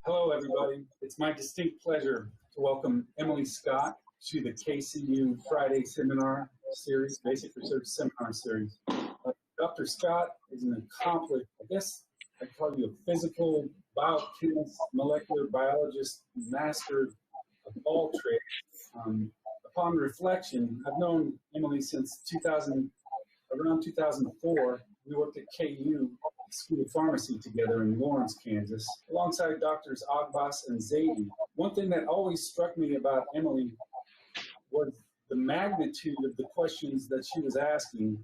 Hello, everybody. It's my distinct pleasure to welcome Emily Scott to the KCU Friday Seminar Series, Basic Research Seminar Series. Dr. Scott is an accomplished, I guess I'd call you a physical biochemist, molecular biologist, master of all trades. Upon reflection, I've known Emily since around 2004. We worked at KU School of Pharmacy together in Lawrence, Kansas, alongside Doctors Agbas and Zaidi. One thing that always struck me about Emily was the magnitude of the questions that she was asking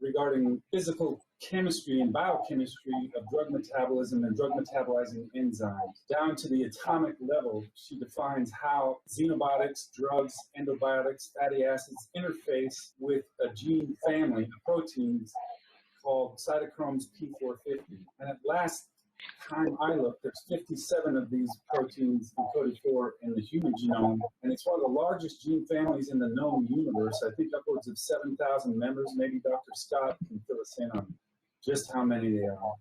regarding physical chemistry and biochemistry of drug metabolism and drug metabolizing enzymes. Down to the atomic level, she defines how xenobiotics, drugs, endobiotics, fatty acids interface with a gene family of proteins called cytochromes P450. And at last time I looked, there's 57 of these proteins encoded for in the human genome, and it's one of the largest gene families in the known universe. I think upwards of 7,000 members. Maybe Dr. Scott can fill us in on just how many they are.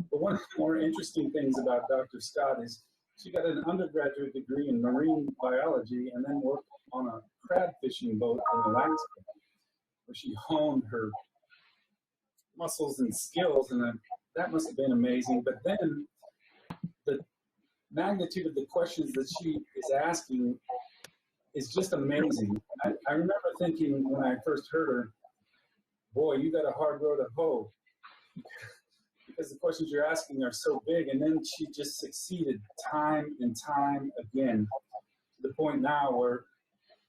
But one of the more interesting things about Dr. Scott is she got an undergraduate degree in marine biology and then worked on a crab fishing boat in Alaska, where she honed her muscles and skills, and that must have been amazing. But then the magnitude of the questions that she is asking is just amazing. I remember thinking when I first heard her, boy, you got a hard row to hoe, because the questions you're asking are so big. And then she just succeeded time and time again, to the point now where,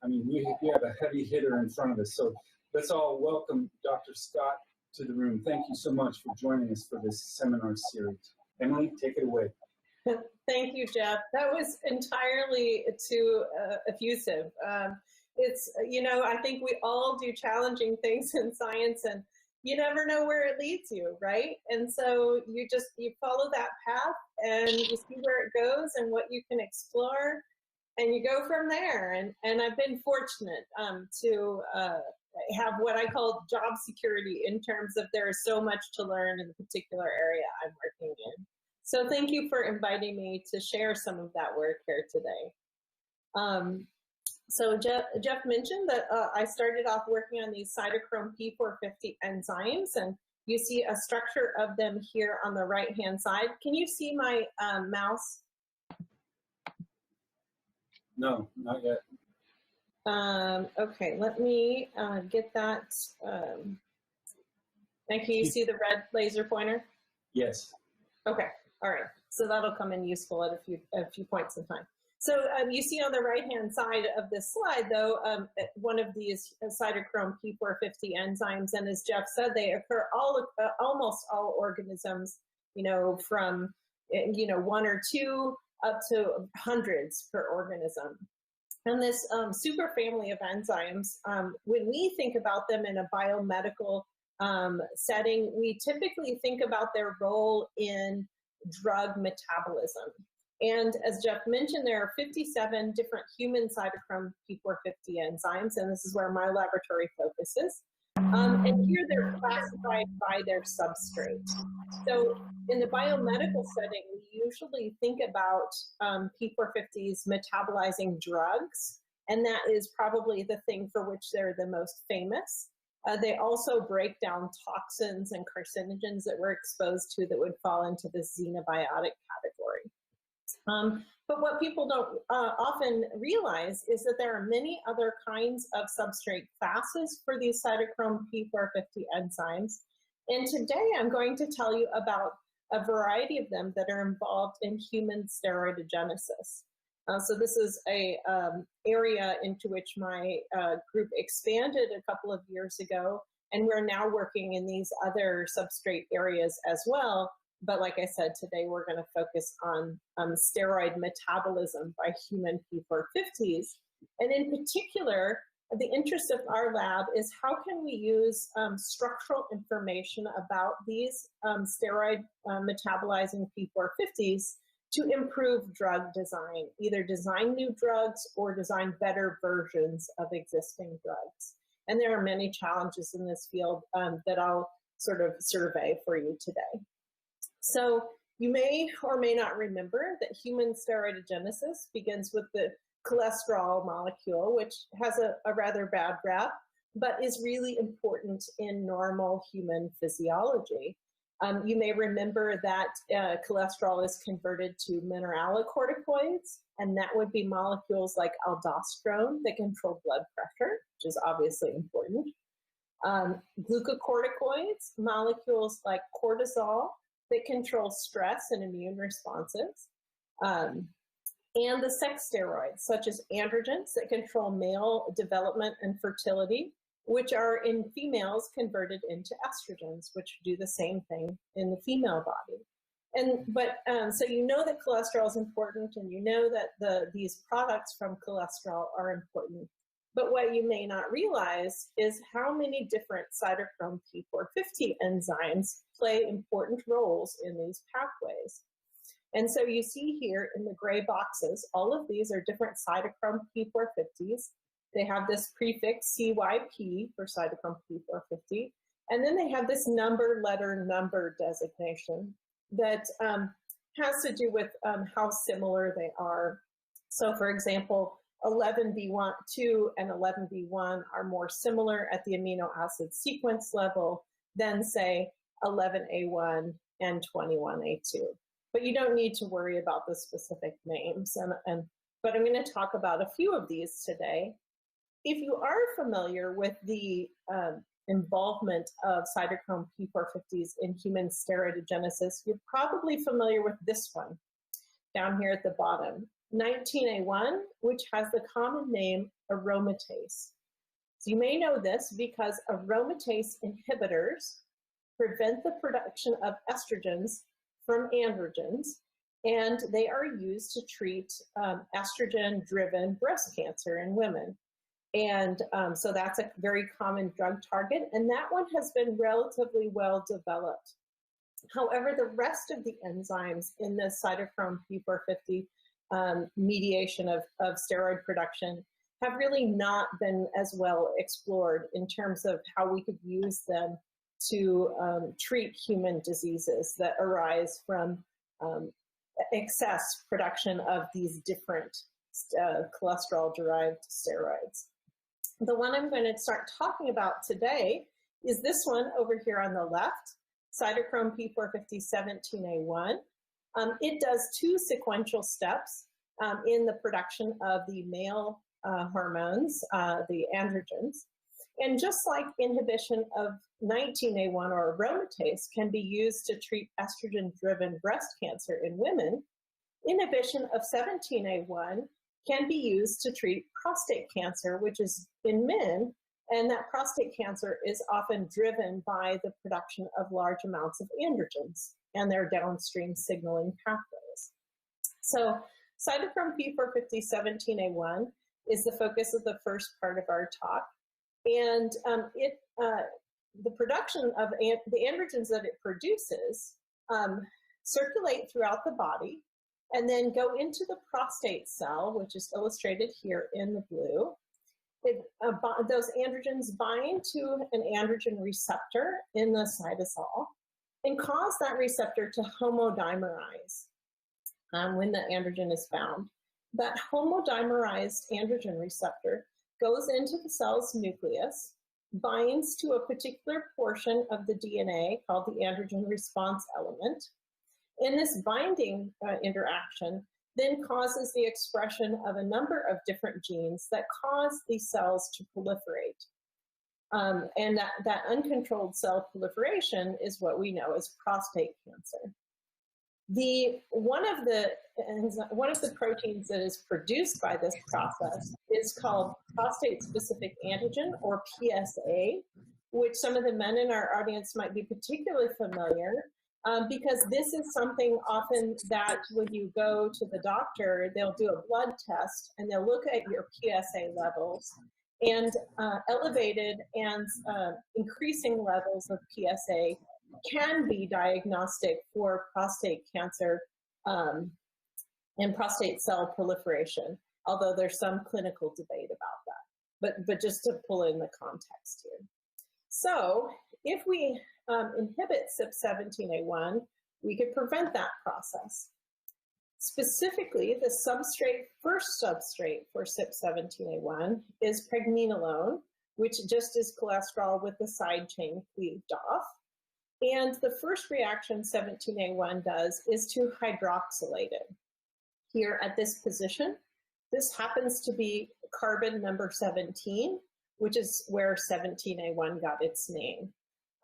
I mean, we have a heavy hitter in front of us. So let's all welcome Dr. Scott to the room. Thank you so much for joining us for this seminar series. Emily, take it away. Thank you, Jeff. That was entirely too effusive. It's, you know, I think we all do challenging things in science, and you never know where it leads you, right? And so you follow that path and you see where it goes and what you can explore, and you go from there. And I've been fortunate to have what I call job security, in terms of there is so much to learn in the particular area I'm working in. So thank you for inviting me to share some of that work here today. So Jeff mentioned that I started off working on these cytochrome P450 enzymes, and you see a structure of them here on the right-hand side. Can you see my mouse? No, not yet. Okay, let me get that. And can you see the red laser pointer? Yes. Okay, all right. So that'll come in useful at a few points in time. So you see on the right-hand side of this slide, though, one of these cytochrome P450 enzymes, and as Jeff said, they occur almost all organisms, you know, from one or two up to hundreds per organism. And this super family of enzymes, when we think about them in a biomedical setting, we typically think about their role in drug metabolism. And as Jeff mentioned, there are 57 different human cytochrome P450 enzymes, and this is where my laboratory focuses. And here they're classified by their substrate. So in the biomedical setting, we usually think about P450s metabolizing drugs, and that is probably the thing for which they're the most famous. They also break down toxins and carcinogens that we're exposed to that would fall into the xenobiotic category. But what people don't often realize is that there are many other kinds of substrate classes for these cytochrome P450 enzymes. And today I'm going to tell you about a variety of them that are involved in human steroidogenesis. So this is a area into which my group expanded a couple of years ago, and we're now working in these other substrate areas as well. But like I said, today we're going to focus on steroid metabolism by human P450s. And in particular, the interest of our lab is how can we use structural information about these steroid metabolizing P450s to improve drug design, either design new drugs or design better versions of existing drugs. And there are many challenges in this field that I'll sort of survey for you today. So You may or may not remember that human steroidogenesis begins with the cholesterol molecule, which has a rather bad rap, but is really important in normal human physiology. You may remember that cholesterol is converted to mineralocorticoids, and that would be molecules like aldosterone that control blood pressure, which is obviously important. Glucocorticoids, molecules like cortisol that control stress and immune responses. And the sex steroids, such as androgens that control male development and fertility, which are in females converted into estrogens, which do the same thing in the female body. So you know that cholesterol is important, and you know that these products from cholesterol are important. But what you may not realize is how many different cytochrome P450 enzymes play important roles in these pathways. And so you see here in the gray boxes, all of these are different cytochrome P450s. They have this prefix CYP for cytochrome P450. And then they have this number designation that has to do with how similar they are. So for example, 11B2 and 11B1 are more similar at the amino acid sequence level than, say, 11A1 and 21A2. But you don't need to worry about the specific names. But I'm going to talk about a few of these today. If you are familiar with the involvement of cytochrome P450s in human steroidogenesis, you're probably familiar with this one down here at the bottom, 19A1, which has the common name aromatase. So you may know this because aromatase inhibitors prevent the production of estrogens from androgens, and they are used to treat estrogen-driven breast cancer in women. And so that's a very common drug target, and that one has been relatively well developed. However, the rest of the enzymes in the cytochrome P450 mediation of steroid production have really not been as well explored in terms of how we could use them to treat human diseases that arise from excess production of these different cholesterol-derived steroids. The one I'm going to start talking about today is this one over here on the left, cytochrome P450 17A1. It does two sequential steps in the production of the male hormones, the androgens. And just like inhibition of 19A1 or aromatase can be used to treat estrogen-driven breast cancer in women, inhibition of 17A1 can be used to treat prostate cancer, which is in men, and that prostate cancer is often driven by the production of large amounts of androgens and their downstream signaling pathways. So cytochrome P450 17A1 is the focus of the first part of our talk, and the production of the androgens that it produces circulate throughout the body and then go into the prostate cell, which is illustrated here in the blue. Those androgens bind to an androgen receptor in the cytosol and cause that receptor to homodimerize when the androgen is bound. That homodimerized androgen receptor goes into the cell's nucleus, binds to a particular portion of the DNA called the androgen response element. And this binding interaction then causes the expression of a number of different genes that cause these cells to proliferate. And that uncontrolled cell proliferation is what we know as prostate cancer. One of the proteins that is produced by this process is called prostate-specific antigen, or PSA, which some of the men in our audience might be particularly familiar, because this is something often that when you go to the doctor, they'll do a blood test and they'll look at your PSA levels, and elevated and increasing levels of PSA can be diagnostic for prostate cancer and prostate cell proliferation, although there's some clinical debate about that. But just to pull in the context here. So if we inhibit CYP17A1, we could prevent that process. Specifically, the first substrate for CYP17A1 is Pregnenolone, which just is cholesterol with the side chain cleaved off. And the first reaction 17A1 does is to hydroxylate it. Here at this position, this happens to be carbon number 17, which is where 17A1 got its name.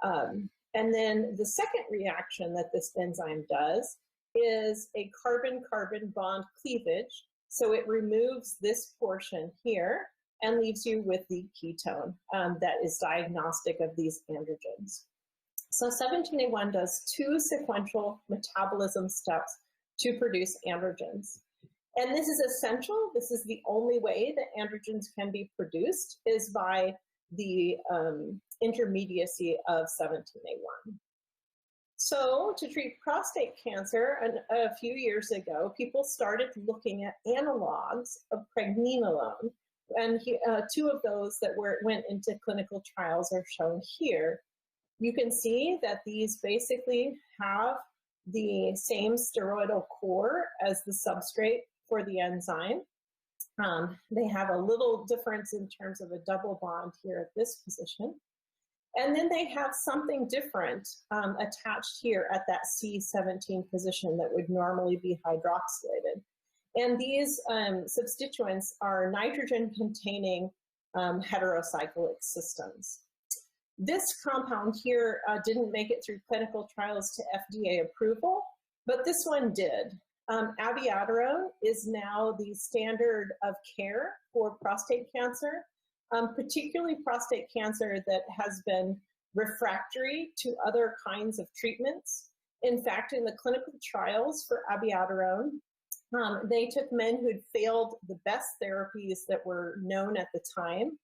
And then the second reaction that this enzyme does is a carbon-carbon bond cleavage. So it removes this portion here and leaves you with the ketone that is diagnostic of these androgens. So 17A1 does two sequential metabolism steps to produce androgens. And this is essential. This is the only way that androgens can be produced is by the intermediacy of 17A1. So to treat prostate cancer, a few years ago, people started looking at analogs of Pregnenolone. And two of those that went into clinical trials are shown here. You can see that these basically have the same steroidal core as the substrate for the enzyme. They have a little difference in terms of a double bond here at this position. And then they have something different attached here at that C17 position that would normally be hydroxylated. And these substituents are nitrogen-containing heterocyclic systems. This compound here didn't make it through clinical trials to FDA approval, but this one did. Abiraterone is now the standard of care for prostate cancer, particularly prostate cancer that has been refractory to other kinds of treatments. In fact, in the clinical trials for abiraterone, they took men who'd failed the best therapies that were known at the time,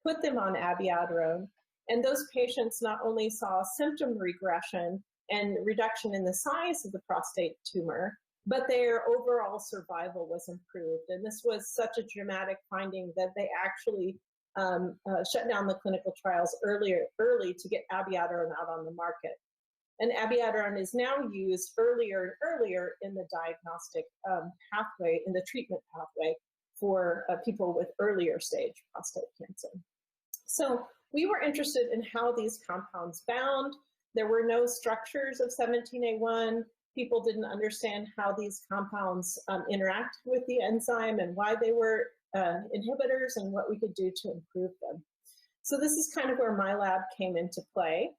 put them on abiraterone, and those patients not only saw symptom regression and reduction in the size of the prostate tumor, but their overall survival was improved. And this was such a dramatic finding that they actually shut down the clinical trials early to get abiraterone out on the market. And abiraterone is now used earlier and earlier in the diagnostic pathway, in the treatment pathway for people with earlier stage prostate cancer. So we were interested in how these compounds bound. There were no structures of 17A1. People didn't understand how these compounds interact with the enzyme and why they were inhibitors and what we could do to improve them. So this is kind of where my lab came into play.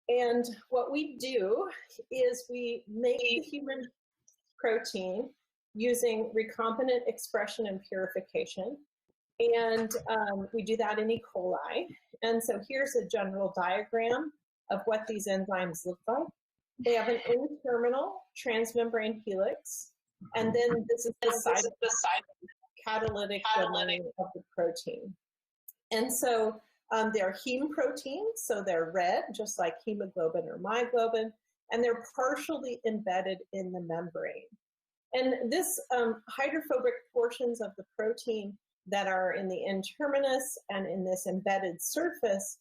And what we do is we make the human protein using recombinant expression and purification. And we do that in E. coli. And so here's a general diagram of what these enzymes look like. They have an N-terminal transmembrane helix, and then this is the catalytic domain of the protein. And so they're heme proteins, so they're red, just like hemoglobin or myoglobin, and they're partially embedded in the membrane. And this hydrophobic portions of the protein that are in the N-terminus and in this embedded surface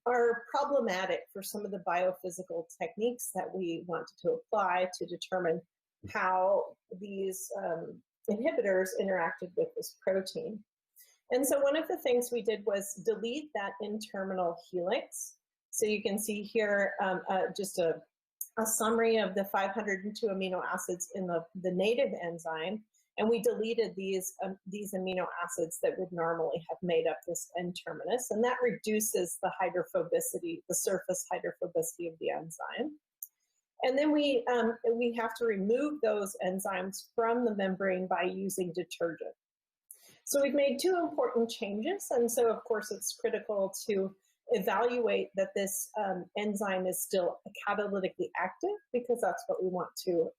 are problematic for some of the biophysical techniques that we want to apply to determine how these inhibitors interacted with this protein. And so one of the things we did was delete that N-terminal helix. So you can see here just a summary of the 502 amino acids in the native enzyme. And we deleted these amino acids that would normally have made up this N-terminus, and that reduces the hydrophobicity, the surface hydrophobicity of the enzyme. And then we have to remove those enzymes from the membrane by using detergent. So we've made two important changes, and so of course it's critical to evaluate that this enzyme is still catalytically active, because that's what we want to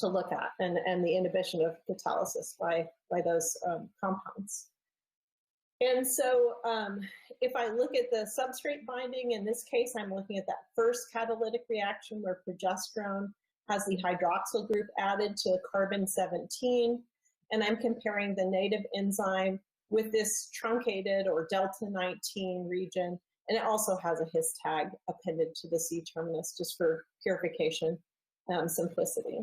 look at, and the inhibition of catalysis by those compounds. And so if I look at the substrate binding, in this case, I'm looking at that first catalytic reaction where progesterone has the hydroxyl group added to carbon 17, and I'm comparing the native enzyme with this truncated or delta 19 region, And it also has a his tag appended to the C-terminus just for purification simplicity.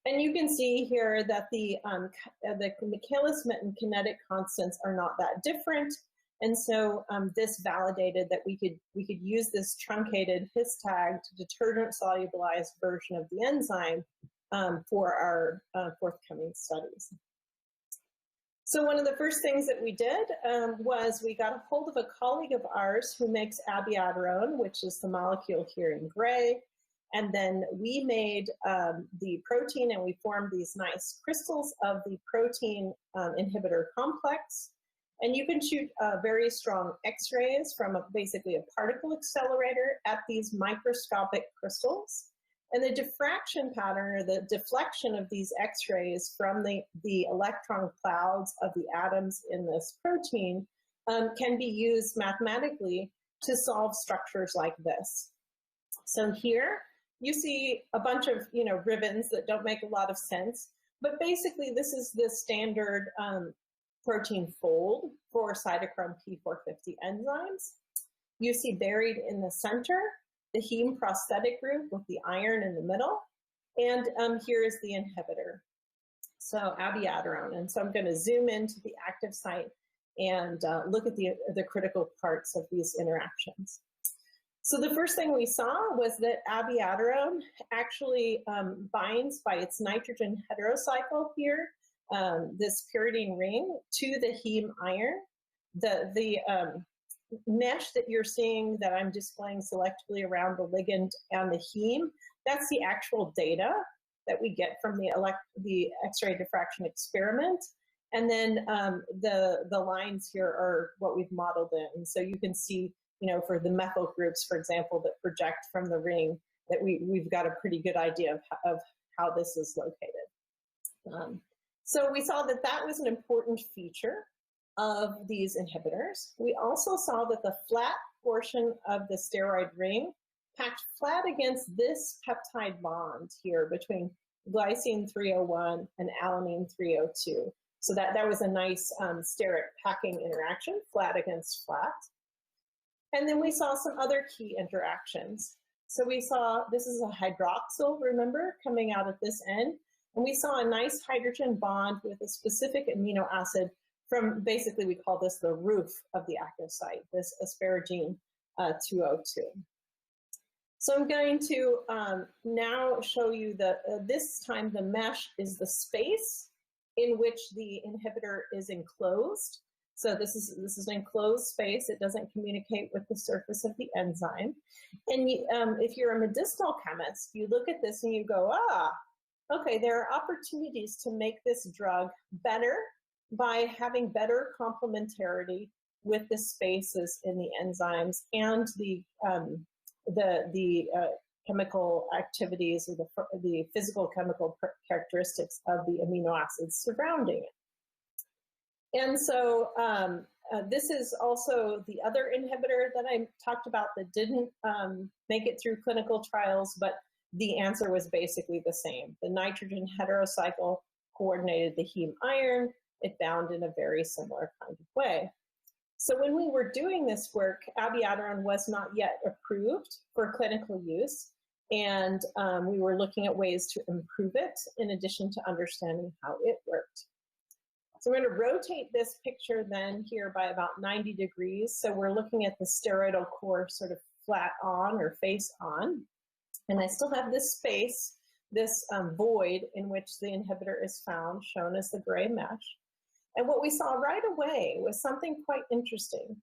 And you can see here that the Michaelis-Menten kinetic constants are not that different. And so this validated that we could use this truncated his tag to detergent solubilized version of the enzyme for our forthcoming studies. So one of the first things that we did was we got a hold of a colleague of ours who makes abiraterone, which is the molecule here in gray. And then we made the protein, and we formed these nice crystals of the protein inhibitor complex. And you can shoot very strong X-rays from basically a particle accelerator at these microscopic crystals. And the diffraction pattern, or the deflection of these X-rays from the electron clouds of the atoms in this protein can be used mathematically to solve structures like this. So here you see a bunch of ribbons that don't make a lot of sense, but basically this is the standard protein fold for cytochrome P450 enzymes. You see buried in the center the heme prosthetic group with the iron in the middle, and here is the inhibitor, so abiraterone. And so I'm going to zoom into the active site and look at the critical parts of these interactions. So the first thing we saw was that abiraterone actually binds by its nitrogen heterocycle here, this pyridine ring, to the heme iron. The mesh that you're seeing that I'm displaying selectively around the ligand and the heme, that's the actual data that we get from the X-ray diffraction experiment. And then the lines here are what we've modeled in. So you can see, for the methyl groups, for example, that project from the ring, that we've got a pretty good idea of how this is located. So we saw that that was an important feature of these inhibitors. We also saw that the flat portion of the steroid ring packed flat against this peptide bond here between glycine 301 and alanine 302. So that was a nice steric packing interaction, flat against flat. And then we saw some other key interactions. So we saw, this is a hydroxyl, remember, coming out at this end. And we saw a nice hydrogen bond with a specific amino acid from, basically we call this the roof of the active site, this asparagine 202. So I'm going to now show you this time the mesh is the space in which the inhibitor is enclosed. So this is an enclosed space. It doesn't communicate with the surface of the enzyme. And if you're a medicinal chemist, you look at this and you go, okay, there are opportunities to make this drug better by having better complementarity with the spaces in the enzymes and the chemical activities or the physical chemical characteristics of the amino acids surrounding it. And so this is also the other inhibitor that I talked about that didn't make it through clinical trials, but the answer was basically the same. The nitrogen heterocycle coordinated the heme iron. It bound in a very similar kind of way. So when we were doing this work, abiraterone was not yet approved for clinical use, and we were looking at ways to improve it in addition to understanding how it worked. So I'm going to rotate this picture then here by about 90 degrees. So we're looking at the steroidal core sort of flat on or face on. And I still have this space, this void in which the inhibitor is found, shown as the gray mesh. And what we saw right away was something quite interesting.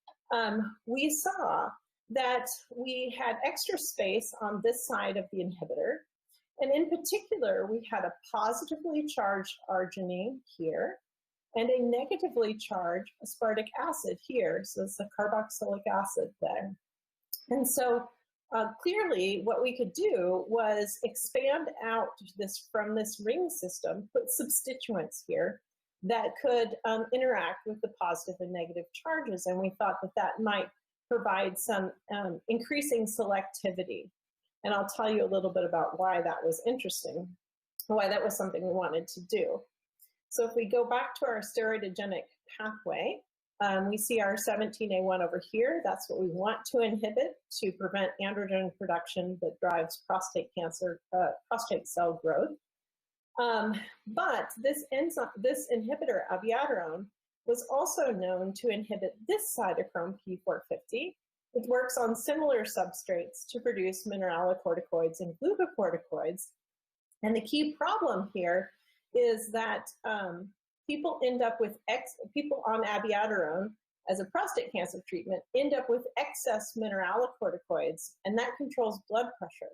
We saw that we had extra space on this side of the inhibitor. And in particular, we had a positively charged arginine here and a negatively charged aspartic acid here. So it's a carboxylic acid there. And so clearly what we could do was expand out from this ring system, put substituents here that could interact with the positive and negative charges. And we thought that that might provide some increasing selectivity. And I'll tell you a little bit about why that was interesting, why that was something we wanted to do. So if we go back to our steroidogenic pathway, We see our 17A1 over here. That's what we want to inhibit to prevent androgen production that drives prostate cancer, prostate cell growth. But this enzyme, this inhibitor, abiraterone, was also known to inhibit this cytochrome P450. It works on similar substrates to produce mineralocorticoids and glucocorticoids. And the key problem here is that people end up with people on abiraterone as a prostate cancer treatment end up with excess mineralocorticoids, and that controls blood pressure.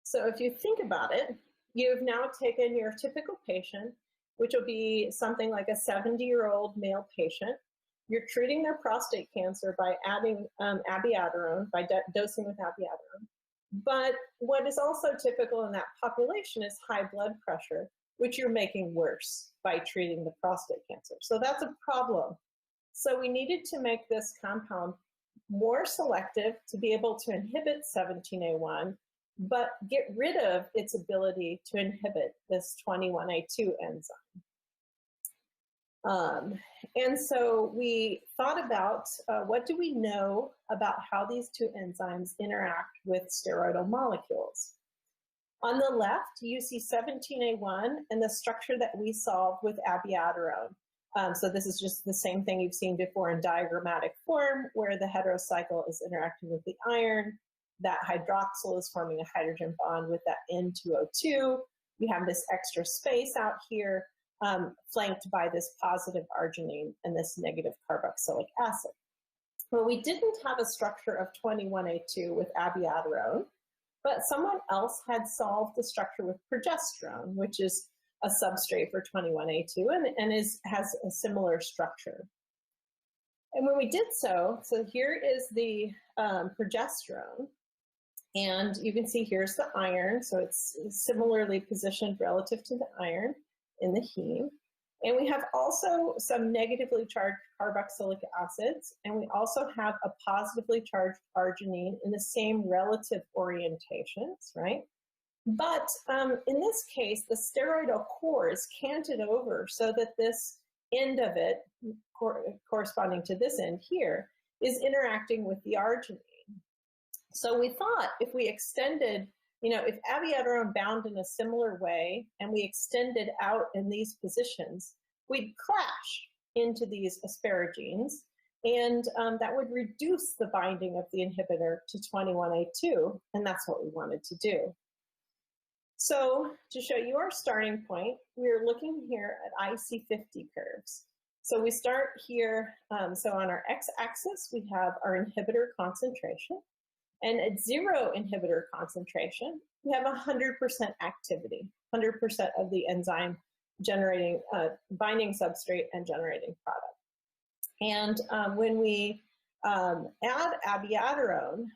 So if you think about it, you've now taken your typical patient, which will be something like a 70-year-old male patient. You're treating their prostate cancer by adding abiraterone, by dosing with abiraterone. But what is also typical in that population is high blood pressure, which you're making worse by treating the prostate cancer. So that's a problem. So we needed to make this compound more selective to be able to inhibit 17A1, but get rid of its ability to inhibit this 21A2 enzyme. And so we thought about what do we know about how these two enzymes interact with steroidal molecules. On the left, you see 17A1 and the structure that we solved with abiraterone. So this is just the same thing you've seen before in diagrammatic form, where the heterocycle is interacting with the iron, that hydroxyl is forming a hydrogen bond with that N2O2. We have this extra space out here, flanked by this positive arginine and this negative carboxylic acid. Well, we didn't have a structure of 21A2 with abiraterone, but someone else had solved the structure with progesterone, which is a substrate for 21A2 and has a similar structure. And when we did so here is the progesterone, and you can see here's the iron, so it's similarly positioned relative to the iron in the heme. And we have also some negatively charged carboxylic acids, and we also have a positively charged arginine in the same relative orientations, right? But in this case, the steroidal core is canted over so that this end of it, corresponding to this end here, is interacting with the arginine. So we thought if we extended, if abiraterone bound in a similar way and we extended out in these positions, we'd clash into these asparagines, and that would reduce the binding of the inhibitor to 21A2, and that's what we wanted to do. So to show you our starting point, we're looking here at IC50 curves. So we start here, so on our x-axis, we have our inhibitor concentration. And at 0 inhibitor concentration, we have 100% activity, 100% of the enzyme generating, binding substrate and generating product. And when we add abiraterone,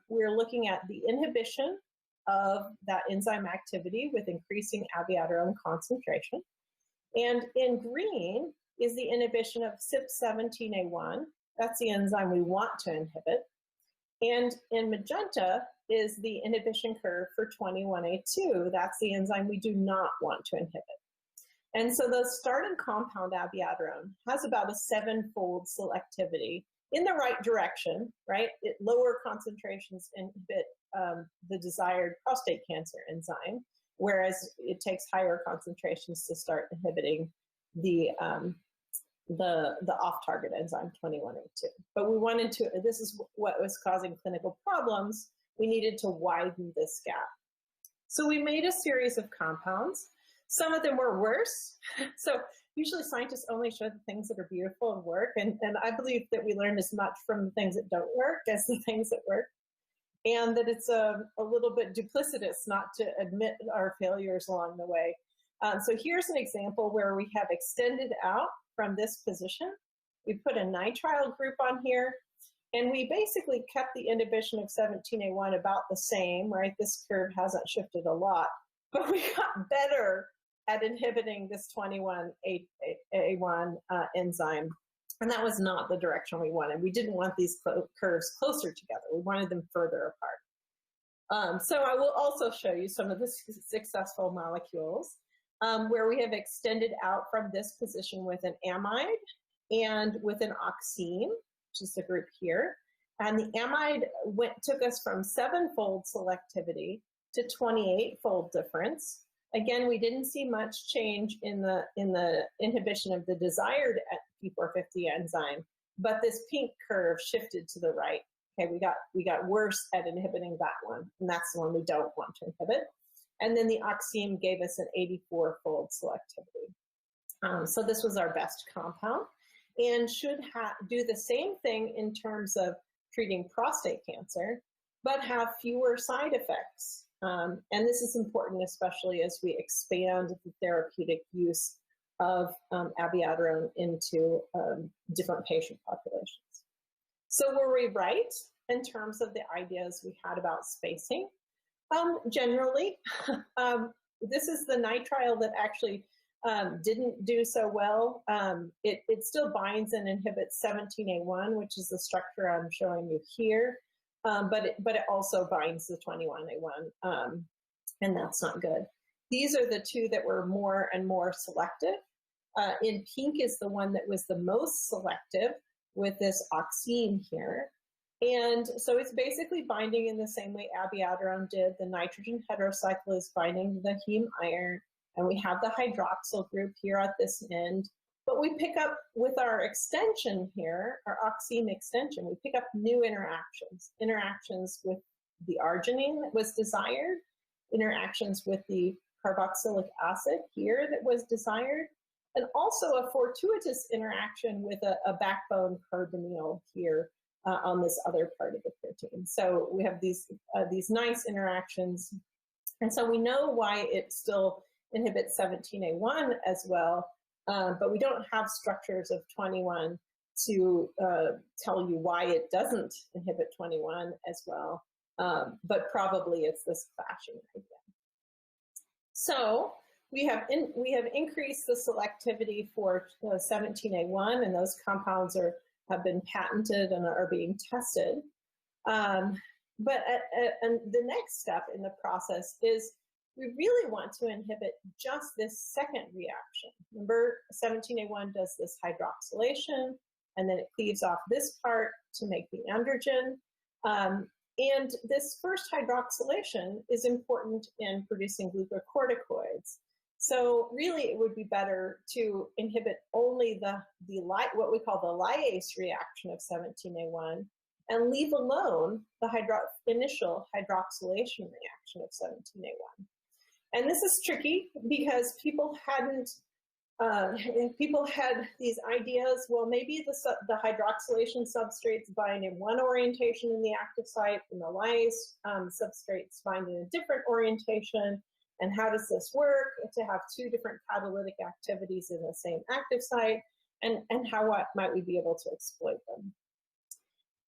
we're looking at the inhibition of that enzyme activity with increasing abiraterone concentration. And in green is the inhibition of CYP17A1. That's the enzyme we want to inhibit. And in magenta is the inhibition curve for 21A2. That's the enzyme we do not want to inhibit. And so the starting compound abiraterone has about a 7-fold selectivity in the right direction, right? Lower concentrations inhibit the desired prostate cancer enzyme, whereas it takes higher concentrations to start inhibiting the off-target enzyme 21A2. But we wanted to, this is what was causing clinical problems, we needed to widen this gap. So we made a series of compounds. Some of them were worse. So usually scientists only show the things that are beautiful and work, and I believe that we learn as much from the things that don't work as the things that work, and that it's a little bit duplicitous not to admit our failures along the way. So here's an example where we have extended out from this position. We put a nitrile group on here, and we basically kept the inhibition of 17A1 about the same, right? This curve hasn't shifted a lot, but we got better at inhibiting this 21A1 enzyme, and that was not the direction we wanted. We didn't want these curves closer together. We wanted them further apart. So I will also show you some of the successful molecules where we have extended out from this position with an amide and with an oxime, which is the group here. And the amide took us from 7-fold selectivity to 28-fold difference. Again, we didn't see much change in the inhibition of the desired P450 enzyme, but this pink curve shifted to the right. Okay, we got worse at inhibiting that one, and that's the one we don't want to inhibit. And then the oxime gave us an 84-fold selectivity. So this was our best compound, and should do the same thing in terms of treating prostate cancer, but have fewer side effects. And this is important, especially as we expand the therapeutic use of abiraterone into different patient populations. So were we right in terms of the ideas we had about spacing? Generally, this is the nitrile that actually didn't do so well. It still binds and inhibits 17A1, which is the structure I'm showing you here, but it also binds the 21A1, and that's not good. These are the two that were more and more selective. In pink is the one that was the most selective with this oxime here. And so it's basically binding in the same way abiraterone did. The nitrogen heterocycle is binding the heme iron, and we have the hydroxyl group here at this end. But we pick up with our extension here, our oxime extension, we pick up new interactions with the arginine that was desired, interactions with the carboxylic acid here that was desired, and also a fortuitous interaction with a backbone carbonyl here on this other part of the protein. So we have these nice interactions. And so we know why it still inhibits 17A1 as well, but we don't have structures of 21 to tell you why it doesn't inhibit 21 as well, but probably it's this clashing idea. So we have increased the selectivity for 17A1, and those compounds have been patented and are being tested. But and the next step in the process is we really want to inhibit just this second reaction. Remember, 17A1 does this hydroxylation, and then it cleaves off this part to make the androgen. And this first hydroxylation is important in producing glucocorticoids. So really, it would be better to inhibit only what we call the lyase reaction of 17A1 and leave alone the initial hydroxylation reaction of 17A1. And this is tricky because people had these ideas, well, maybe the hydroxylation substrates bind in one orientation in the active site, and the lyase substrates bind in a different orientation. And how does this work to have two different catalytic activities in the same active site, and how might we be able to exploit them?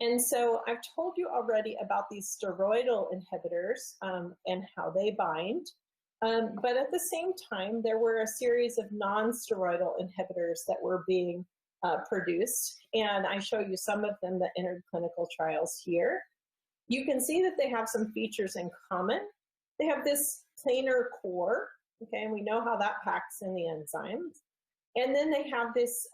And so I've told you already about these steroidal inhibitors and how they bind. But at the same time, there were a series of non-steroidal inhibitors that were being produced. And I show you some of them that entered clinical trials here. You can see that they have some features in common. They have this planar core, okay, and we know how that packs in the enzymes. And then they have this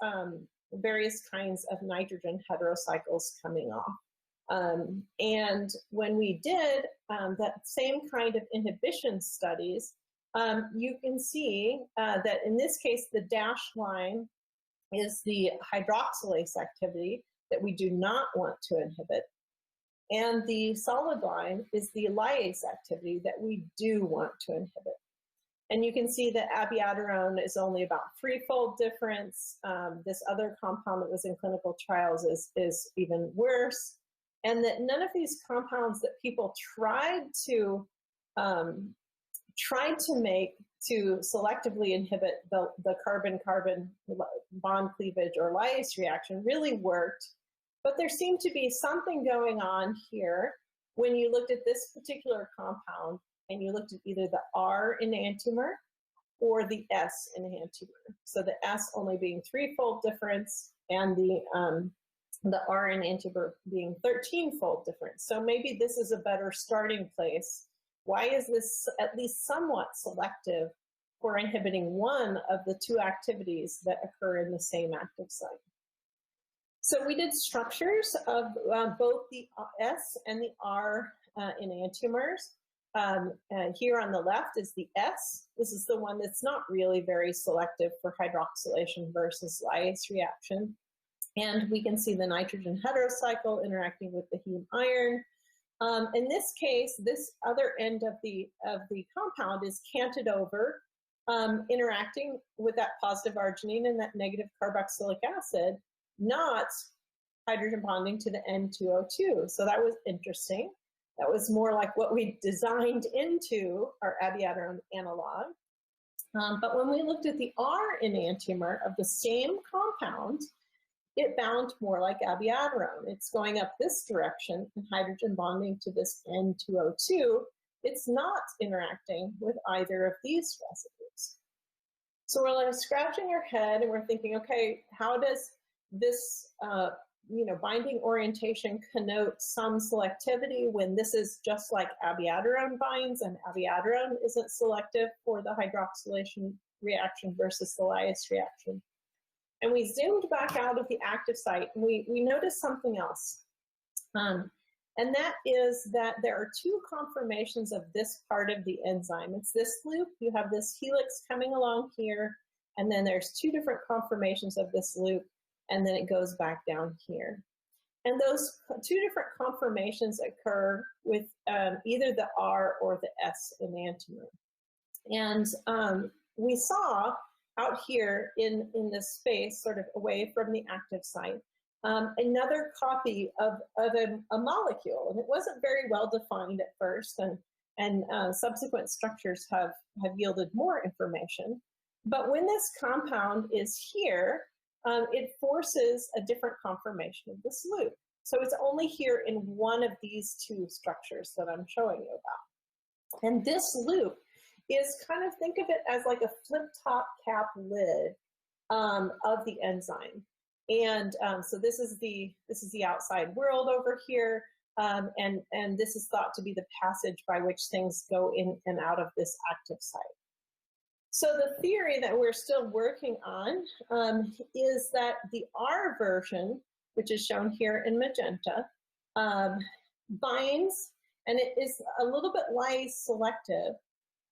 various kinds of nitrogen heterocycles coming off. And when we did that same kind of inhibition studies, you can see that in this case, the dashed line is the hydroxylase activity that we do not want to inhibit. And the solid line is the lyase activity that we do want to inhibit. And you can see that abiraterone is only about 3-fold difference. This other compound that was in clinical trials is even worse. And that none of these compounds that people tried to make to selectively inhibit the carbon-carbon bond cleavage or lyase reaction really worked. But there seemed to be something going on here when you looked at this particular compound and you looked at either the R enantiomer or the S enantiomer. So the S only being 3-fold difference and the R enantiomer being 13-fold difference. So maybe this is a better starting place. Why is this at least somewhat selective for inhibiting one of the two activities that occur in the same active site? So we did structures of both the S and the R enantiomers. Here on the left is the S. This is the one that's not really very selective for hydroxylation versus lyase reaction. And we can see the nitrogen heterocycle interacting with the heme iron. In this case, this other end of the compound is canted over, interacting with that positive arginine and that negative carboxylic acid, not hydrogen bonding to the N2O2. So that was interesting. That was more like what we designed into our abiraterone analog. But when we looked at the R enantiomer of the same compound, it bound more like abiraterone. It's going up this direction and hydrogen bonding to this N2O2. It's not interacting with either of these residues. So we're like scratching our head and we're thinking, okay, how does this binding orientation connote some selectivity when this is just like abiraterone binds, and abiraterone isn't selective for the hydroxylation reaction versus the lyase reaction? And we zoomed back out of the active site and we noticed something else. And that is that there are two conformations of this part of the enzyme. It's this loop. You have this helix coming along here, and then there's two different conformations of this loop, and then it goes back down here. And those two different conformations occur with either the R or the S enantiomer. And we saw out here in this space, sort of away from the active site, another copy of a molecule. And it wasn't very well defined at first, and subsequent structures have yielded more information. But when this compound is here, it forces a different conformation of this loop. So it's only here in one of these two structures that I'm showing you about. And this loop is kind of, think of it as like a flip top cap lid of the enzyme. And so this is the outside world over here, and this is thought to be the passage by which things go in and out of this active site. So the theory that we're still working on is that the R version, which is shown here in magenta, binds, and it is a little bit lyase selective,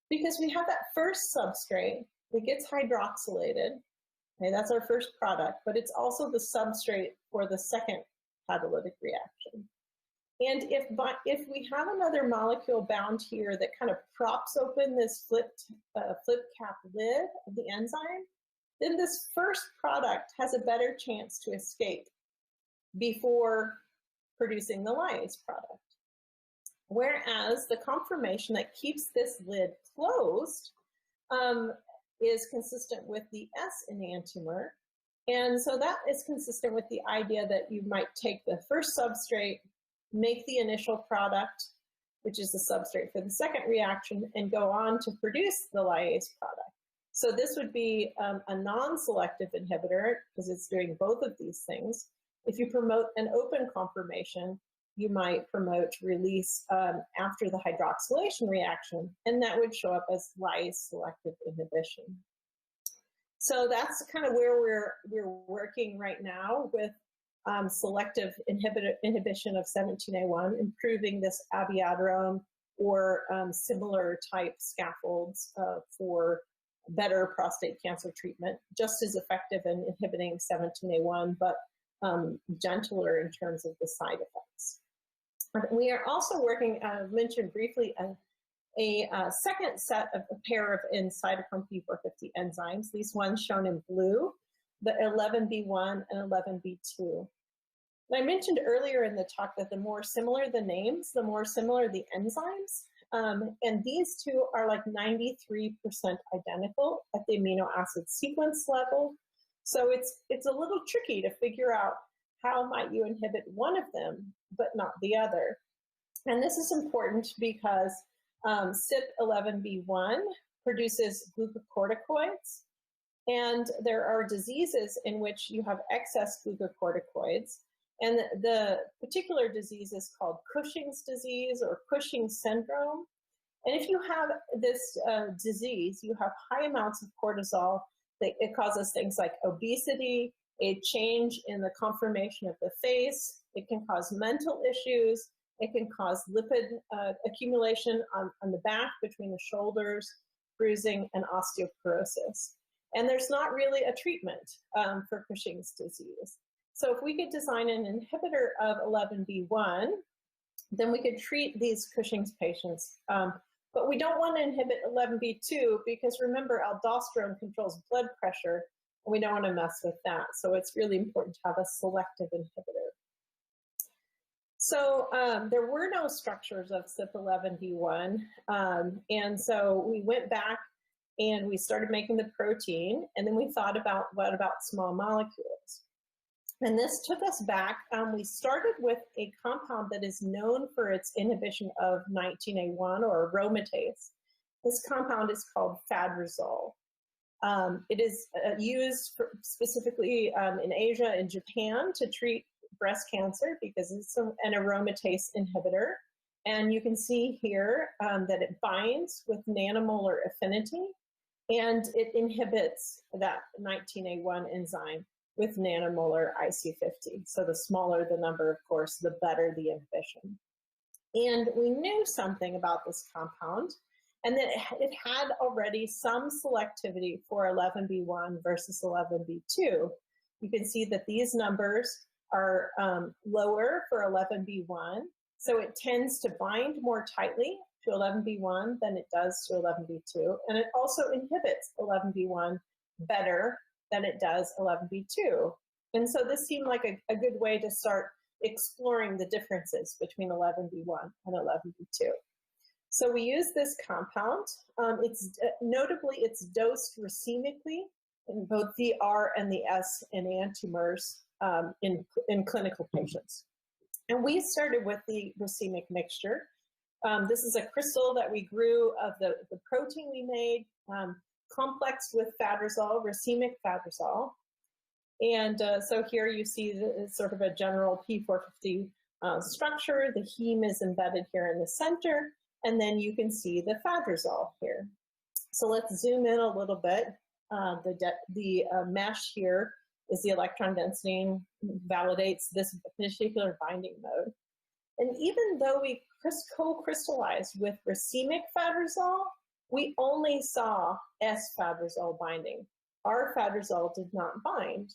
because we have that first substrate that gets hydroxylated. Okay, that's our first product, but it's also the substrate for the second catalytic reaction. And if we have another molecule bound here that kind of props open this flip cap lid of the enzyme, then this first product has a better chance to escape before producing the lyase product. Whereas the conformation that keeps this lid closed is consistent with the S enantiomer. And so that is consistent with the idea that you might take the first substrate, make the initial product, which is the substrate for the second reaction, and go on to produce the lyase product. So this would be a non-selective inhibitor because it's doing both of these things. If you promote an open conformation, you might promote release after the hydroxylation reaction, and that would show up as lyase selective inhibition. So that's kind of where we're working right now with selective inhibition of 17A1, improving this abiraterone or similar type scaffolds for better prostate cancer treatment, just as effective in inhibiting 17A1, but gentler in terms of the side effects. We are also working, mentioned briefly, a second set of a pair of cytochrome P450 enzymes, these ones shown in blue, the 11B1 and 11B2. And I mentioned earlier in the talk that the more similar the names, the more similar the enzymes. And these two are like 93% identical at the amino acid sequence level. So it's a little tricky to figure out how might you inhibit one of them, but not the other. And this is important because CYP11B1 produces glucocorticoids, and there are diseases in which you have excess glucocorticoids. And the particular disease is called Cushing's disease or Cushing syndrome. And if you have this disease, you have high amounts of cortisol. It causes things like obesity, a change in the conformation of the face. It can cause mental issues. It can cause lipid accumulation on the back between the shoulders, bruising, and osteoporosis. And there's not really a treatment for Cushing's disease. So if we could design an inhibitor of 11B1, then we could treat these Cushing's patients. But we don't want to inhibit 11B2 because remember, aldosterone controls blood pressure, and we don't want to mess with that. So it's really important to have a selective inhibitor. So there were no structures of CYP11B1, and so we went back and we started making the protein, and then we thought about what about small molecules. And this took us back. We started with a compound that is known for its inhibition of 19A1 or aromatase. This compound is called Fadrazole. It is used specifically in Asia and Japan to treat breast cancer because it's an aromatase inhibitor. And you can see here that it binds with nanomolar affinity, and it inhibits that 19A1 enzyme with nanomolar IC50. So the smaller the number, of course, the better the inhibition. And we knew something about this compound, and that it had already some selectivity for 11B1 versus 11B2. You can see that these numbers are lower for 11B1, so it tends to bind more tightly to 11B1 than it does to 11B2, and it also inhibits 11B1 better than it does 11B2. And so this seemed like a good way to start exploring the differences between 11B1 and 11B2. So we use this compound. Notably, it's dosed racemically in both the R and the S enantiomers in clinical patients. And we started with the racemic mixture. This is a crystal that we grew of the protein we made, complexed with Fadrazole, racemic Fadrazole. And so here you see sort of a general P450 structure. The heme is embedded here in the center, and then you can see the Fadrazole here. So let's zoom in a little bit. The mesh here is the electron density and validates this particular binding mode. And even though we co-crystallized with racemic Fadrazole, we only saw S-Fadrazole binding. Our Fadrazole did not bind.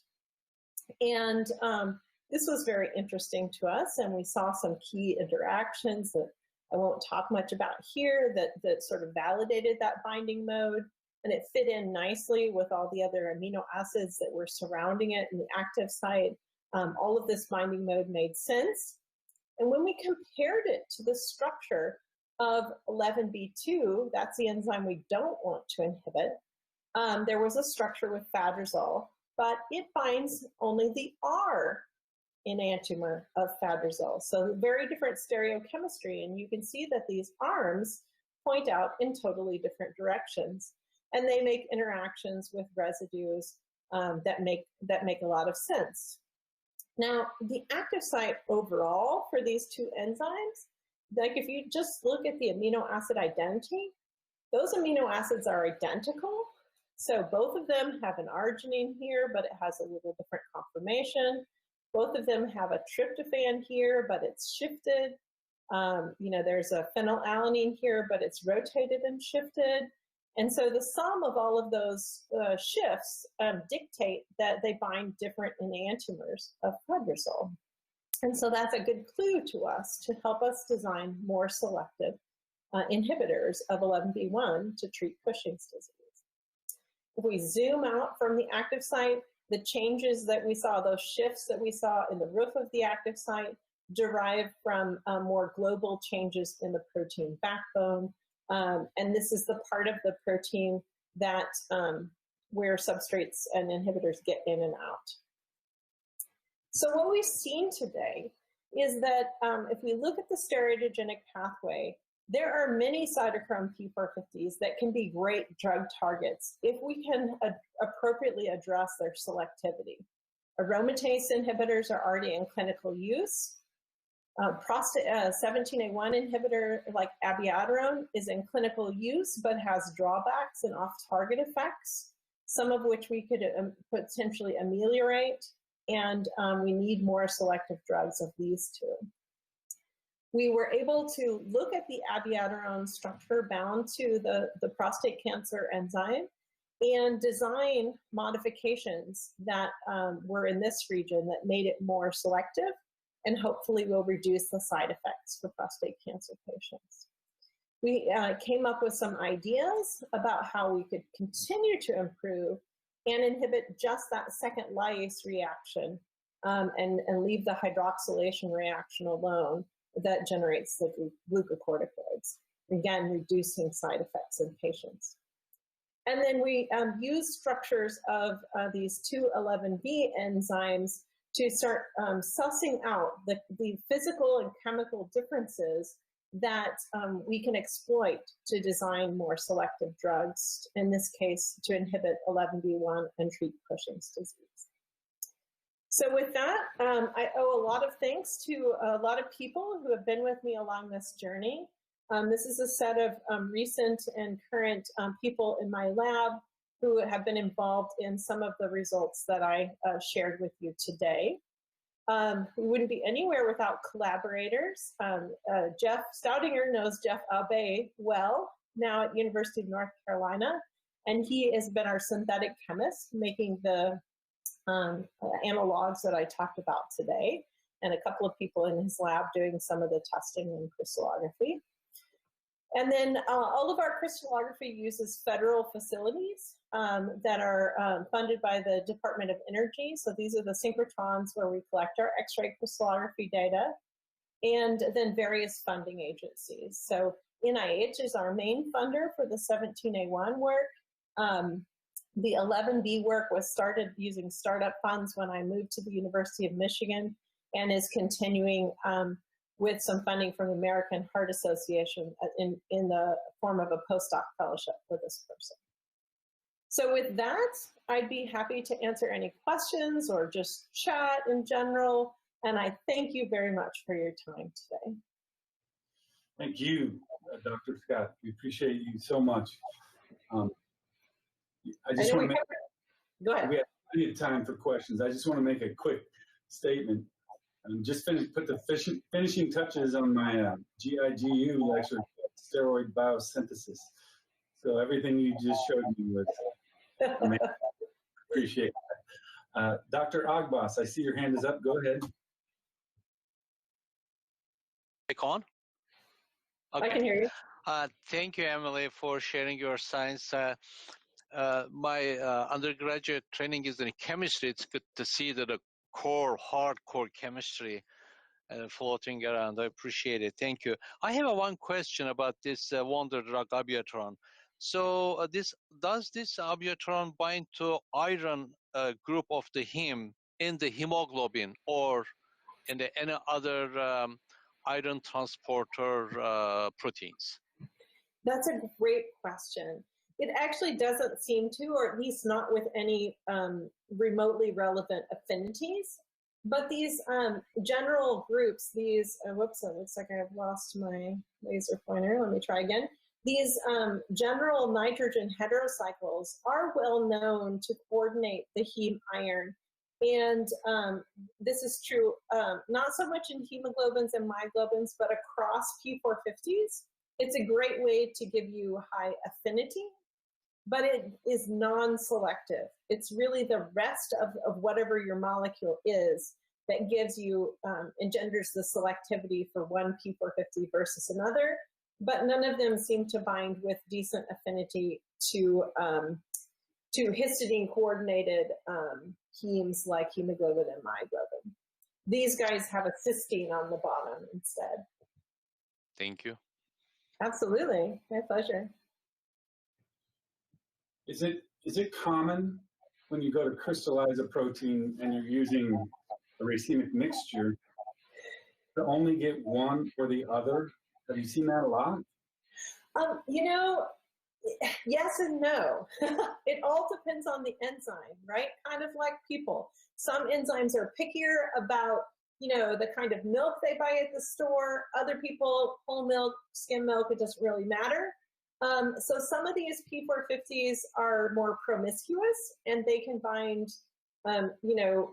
And this was very interesting to us, and we saw some key interactions that I won't talk much about here that sort of validated that binding mode, and it fit in nicely with all the other amino acids that were surrounding it in the active site. All of this binding mode made sense. And when we compared it to the structure of 11B2, that's the enzyme we don't want to inhibit, there was a structure with Fadrazole, but it binds only the R enantiomer of Fadrazole. So very different stereochemistry, and you can see that these arms point out in totally different directions, and they make interactions with residues that make a lot of sense. Now, the active site overall for these two enzymes, like if you just look at the amino acid identity, those amino acids are identical. So both of them have an arginine here, but it has a little different conformation. Both of them have a tryptophan here, but it's shifted. There's a phenylalanine here, but it's rotated and shifted. And so the sum of all of those shifts dictate that they bind different enantiomers of Fadrazole. And so that's a good clue to us to help us design more selective inhibitors of 11B1 to treat Cushing's disease. If we zoom out from the active site, the changes that we saw, those shifts that we saw in the roof of the active site, derive from more global changes in the protein backbone. And this is the part of the protein that where substrates and inhibitors get in and out. So what we've seen today is that if we look at the steroidogenic pathway, there are many cytochrome P450s that can be great drug targets if we can appropriately address their selectivity. Aromatase inhibitors are already in clinical use. 17A1 inhibitor like abiraterone is in clinical use but has drawbacks and off-target effects. some of which we could potentially ameliorate, and we need more selective drugs of these two. We were able to look at the abiraterone structure bound to the prostate cancer enzyme and design modifications that were in this region that made it more selective and hopefully will reduce the side effects for prostate cancer patients. We came up with some ideas about how we could continue to improve and inhibit just that second lyase reaction and leave the hydroxylation reaction alone that generates the glucocorticoids, again, reducing side effects in patients. And then we use structures of these 2,11B enzymes to start sussing out the physical and chemical differences that we can exploit to design more selective drugs, in this case, to inhibit 11B1 and treat Cushing's disease. So with that, I owe a lot of thanks to a lot of people who have been with me along this journey. This is a set of recent and current people in my lab who have been involved in some of the results that I shared with you today. We wouldn't be anywhere without collaborators. Jeff Staudinger knows Jeff Abe well, now at University of North Carolina, and he has been our synthetic chemist making the analogs that I talked about today, and a couple of people in his lab doing some of the testing and crystallography. And then all of our crystallography uses federal facilities that are funded by the Department of Energy. So these are the synchrotrons where we collect our X-ray crystallography data, and then various funding agencies. So NIH is our main funder for the 17A1 work. The 11B work was started using startup funds when I moved to the University of Michigan, and is continuing with some funding from the American Heart Association in the form of a postdoc fellowship for this person. So with that, I'd be happy to answer any questions or just chat in general. And I thank you very much for your time today. Thank you, Dr. Scott. We appreciate you so much. I just want to make, go ahead. we have plenty of time for questions. I just want to make a quick statement. Just put the finishing touches on my GIGU lecture, steroid biosynthesis. So everything you just showed me was amazing. Appreciate that. Dr. Agbas, I see your hand is up. Go ahead. On? Okay. I can hear you. Thank you, Emily, for sharing your science. My undergraduate training is in chemistry. It's good to see that the hardcore chemistry floating around. I appreciate it. Thank you. I have one question about this wonder drug abiraterone. So does this abiraterone bind to iron group of the heme in the hemoglobin or in any other iron transporter proteins? That's a great question. It actually doesn't seem to, or at least not with any remotely relevant affinities. But these general groups, these, whoops, it looks like I've lost my laser pointer. Let me try again. These general nitrogen heterocycles are well known to coordinate the heme iron. And this is true not so much in hemoglobins and myoglobins, but across P450s. It's a great way to give you high affinity, but it is non-selective. It's really the rest of whatever your molecule is that gives you, engenders the selectivity for one P450 versus another, but none of them seem to bind with decent affinity to histidine-coordinated hemes like hemoglobin and myoglobin. These guys have a cysteine on the bottom instead. Thank you. Absolutely, my pleasure. Is it common when you go to crystallize a protein and you're using a racemic mixture to only get one or the other? Have you seen that a lot? You know, yes and no. It all depends on the enzyme, right? Kind of like people. Some enzymes are pickier about, you know, the kind of milk they buy at the store. Other people, whole milk, skim milk, it doesn't really matter. So some of these P450s are more promiscuous, and they can bind,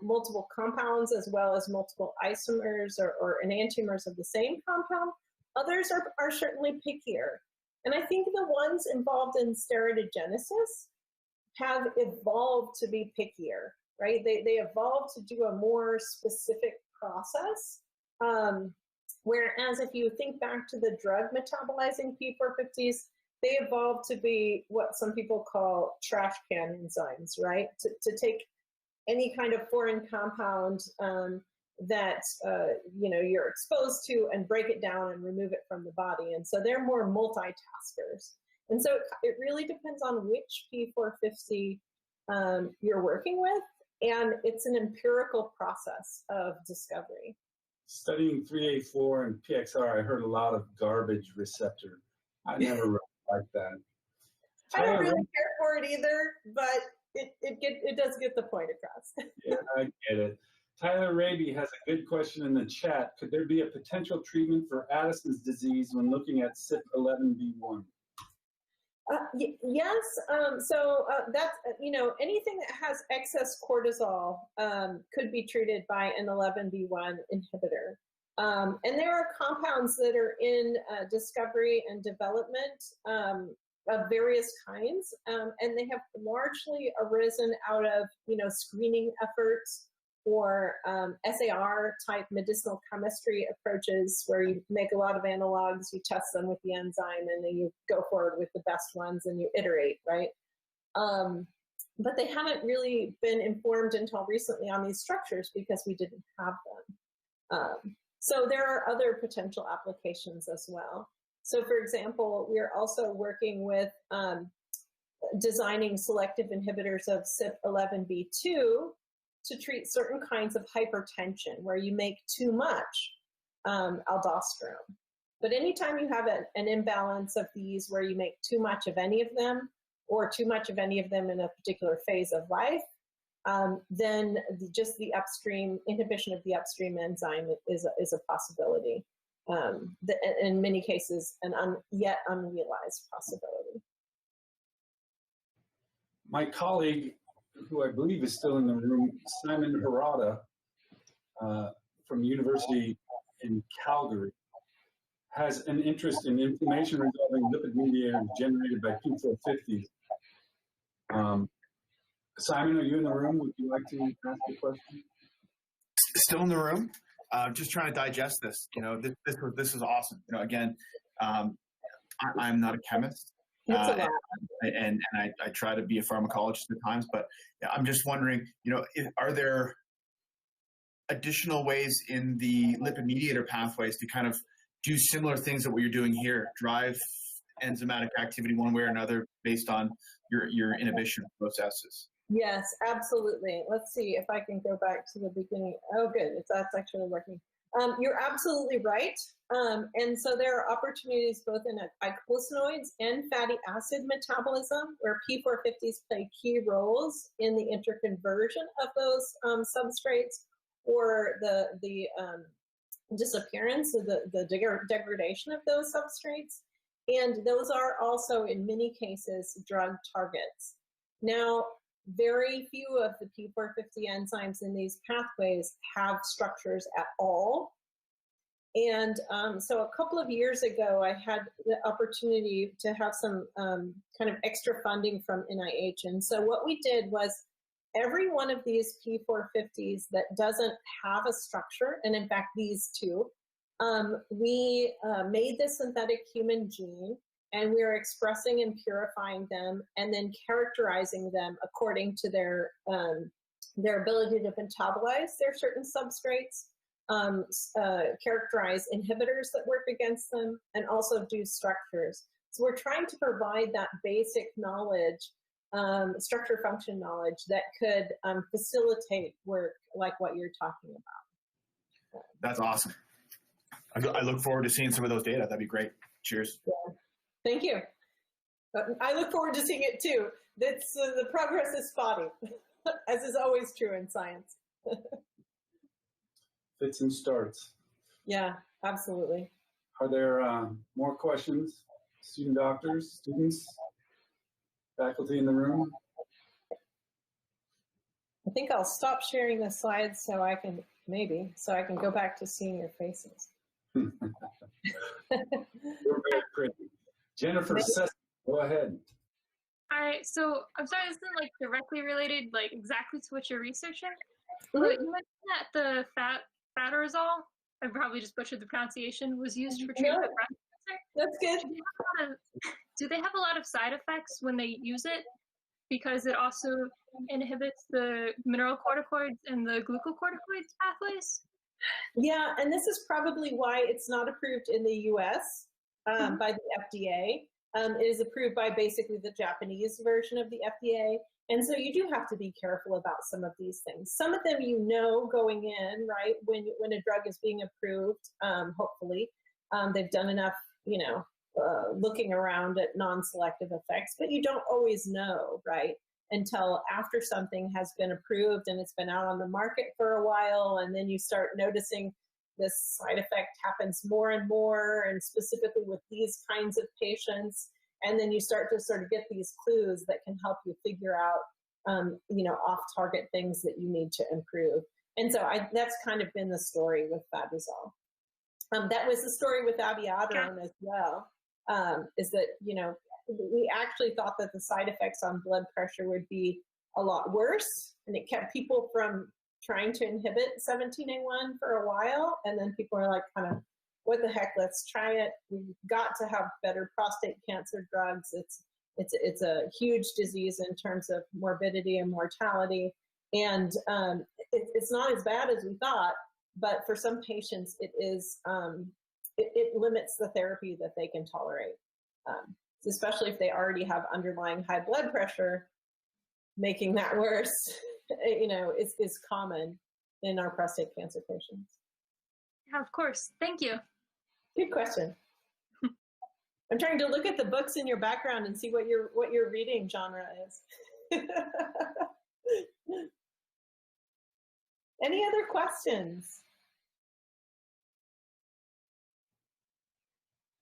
multiple compounds as well as multiple isomers or enantiomers of the same compound. Others are certainly pickier. And I think the ones involved in steroidogenesis have evolved to be pickier, right? They evolved to do a more specific process. Whereas if you think back to the drug metabolizing P450s, they evolved to be what some people call trash can enzymes, right? To take any kind of foreign compound that you're exposed to and break it down and remove it from the body. And so they're more multitaskers. And so it really depends on which P450 you're working with, and it's an empirical process of discovery. Studying 3A4 and PXR, I heard a lot of garbage receptor. I never really liked that. I don't really care for it either, but it does get the point across. Yeah, I get it. Tyler Raby has a good question in the chat. Could there be a potential treatment for Addison's disease when looking at CYP11B1? Yes. That's, anything that has excess cortisol could be treated by an 11B1 inhibitor. And there are compounds that are in discovery and development of various kinds, and they have largely arisen out of, screening efforts or SAR type medicinal chemistry approaches where you make a lot of analogs, you test them with the enzyme, and then you go forward with the best ones and you iterate, right? But they haven't really been informed until recently on these structures because we didn't have them. So there are other potential applications as well. So for example, we're also working with designing selective inhibitors of CYP11B2 to treat certain kinds of hypertension where you make too much aldosterone. But anytime you have an imbalance of these where you make too much of any of them or too much of any of them in a particular phase of life, then just the upstream inhibition of the upstream enzyme is a possibility. In many cases, an yet unrealized possibility. My colleague, who I believe is still in the room, Simon Harada, from University in Calgary, has an interest in inflammation resolving lipid mediators generated by P450s. Simon, are you in the room? Would you like to ask a question? Still in the room. Just trying to digest this. This is awesome. Again, I'm not a chemist. And I try to be a pharmacologist at times, but I'm just wondering, are there additional ways in the lipid mediator pathways to kind of do similar things that what you're doing here, drive enzymatic activity one way or another based on your inhibition processes? Yes, absolutely. Let's see if I can go back to the beginning. Oh, good. That's actually working. You're absolutely right. And so there are opportunities both in eicosanoids and fatty acid metabolism where P450s play key roles in the interconversion of those substrates or the disappearance of the degradation of those substrates. And those are also, in many cases, drug targets. Now, very few of the P450 enzymes in these pathways have structures at all. And so a couple of years ago, I had the opportunity to have some kind of extra funding from NIH. And so what we did was every one of these P450s that doesn't have a structure, and in fact, these two, we made the synthetic human gene, and we are expressing and purifying them and then characterizing them according to their ability to metabolize their certain substrates, characterize inhibitors that work against them, and also do structures. So we're trying to provide that basic knowledge, structure function knowledge that could facilitate work like what you're talking about. That's awesome. I look forward to seeing some of those data. That'd be great. Cheers. Yeah. Thank you. I look forward to seeing it too. That's, the progress is spotty, as is always true in science. Fits and starts. Yeah, absolutely. Are there more questions? Student doctors, students, faculty in the room? I think I'll stop sharing the slides so I can, so I can go back to seeing your faces. We're very pretty. Jennifer, go ahead. All right, so I'm sorry, this isn't like directly related, like exactly to what you're researching. Mm-hmm. But you mentioned that the fatarazole, I probably just butchered the pronunciation, was used for treatment of breast cancer. That's good. Do they have a lot of side effects when they use it? Because it also inhibits the mineralocorticoids and the glucocorticoids pathways? Yeah, and this is probably why it's not approved in the US by the FDA. It is approved by basically the Japanese version of the FDA. And so you do have to be careful about some of these things. Some of them you know going in, right, when a drug is being approved, hopefully. They've done enough, looking around at non-selective effects, but you don't always know, right, until after something has been approved and it's been out on the market for a while, and then you start noticing this side effect happens more and more, and specifically with these kinds of patients, and then you start to sort of get these clues that can help you figure out, off-target things that you need to improve. And so that's kind of been the story with fatarazole. That was the story with abiraterone as well, is that, we actually thought that the side effects on blood pressure would be a lot worse, and it kept people from trying to inhibit 17A1 for a while, and then people are like, kind of, what the heck, let's try it. We've got to have better prostate cancer drugs. It's a huge disease in terms of morbidity and mortality, and it's not as bad as we thought, but for some patients it is, it limits the therapy that they can tolerate, especially if they already have underlying high blood pressure. Making that worse, is common in our prostate cancer patients. Yeah, of course. Thank you. Good question. I'm trying to look at the books in your background and see what your reading genre is. Any other questions?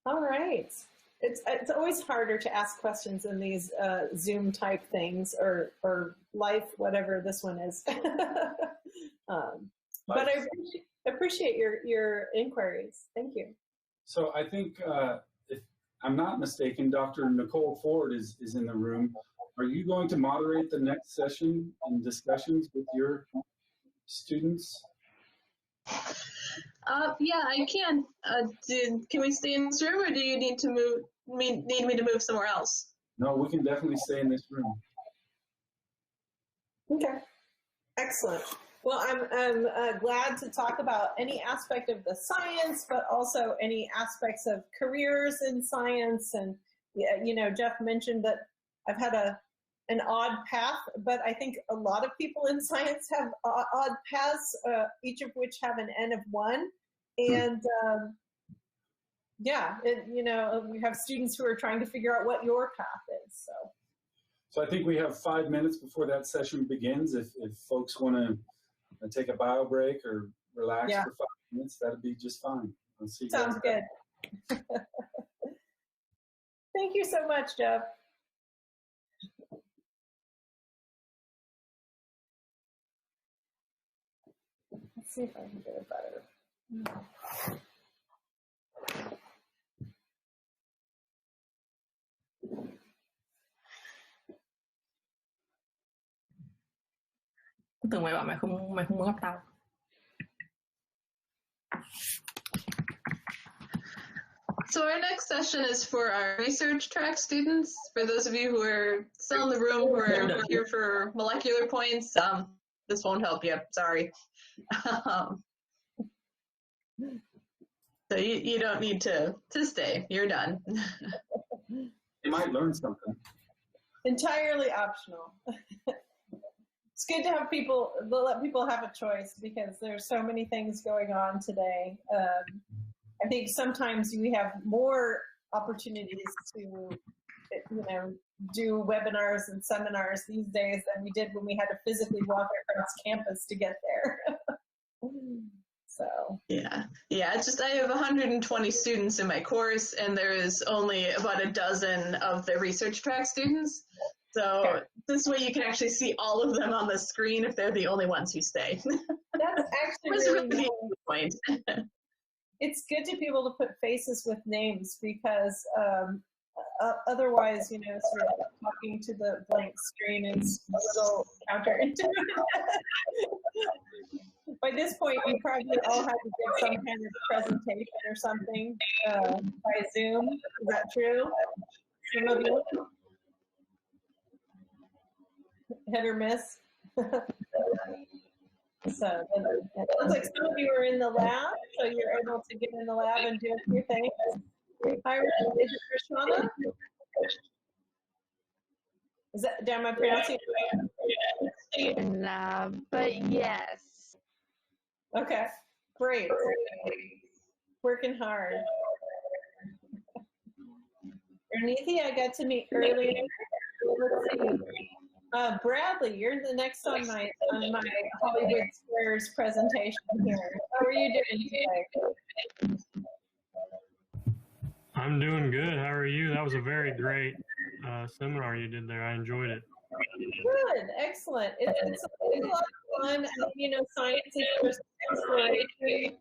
All right. It's always harder to ask questions in these Zoom type things or life, whatever this one is. But I appreciate your inquiries. Thank you. So I think, if I'm not mistaken, Dr. Nicole Ford is in the room. Are you going to moderate the next session and discussions with your students? Yeah, I can. Can we stay in this room, or do you need to need me to move somewhere else? No, we can definitely stay in this room. Okay, excellent. Well, I'm glad to talk about any aspect of the science, but also any aspects of careers in science. And Jeff mentioned that I've had an odd path, but I think a lot of people in science have odd paths, each of which have an N of 1. And we have students who are trying to figure out what your path is. So I think we have 5 minutes before that session begins. If folks want to take a bio break or relax for 5 minutes, that'd be just fine. Let's see. Sounds good. Thank you so much, Jeff. Let's see if I can get it better. Tưởng mày bảo mày không muốn gặp tao. So our next session is for our research track students. For those of you who are still in the room, who are here for molecular points, this won't help you. Sorry. So you don't need to stay. You're done. You might learn something. Entirely optional. It's good to have let people have a choice, because there's so many things going on today. I think sometimes we have more opportunities to, do webinars and seminars these days than we did when we had to physically walk across campus to get there. So yeah. It's just I have 120 students in my course, and there is only about a dozen of the research track students. So this way you can actually see all of them on the screen if they're the only ones who stay. that's actually That's really really nice. the point. It's good to be able to put faces with names because otherwise, sort of talking to the blank screen is a little counterintuitive. By this point, you probably all had to give some kind of presentation or something by Zoom. Is that true? Some of you? Hit or miss? So it looks like some of you are in the lab, so you're able to get in the lab and do a few things. Hi, is it Rashana? Am I pronouncing it right? But yes. Okay, great. Working hard. Erniti, I got to meet earlier. Let's see. Bradley, you're the next on my Hollywood Squares presentation here. How are you doing today? I'm doing good. How are you? That was a very great seminar you did there. I enjoyed it. Good, excellent. It's a lot of fun. Science is just exploration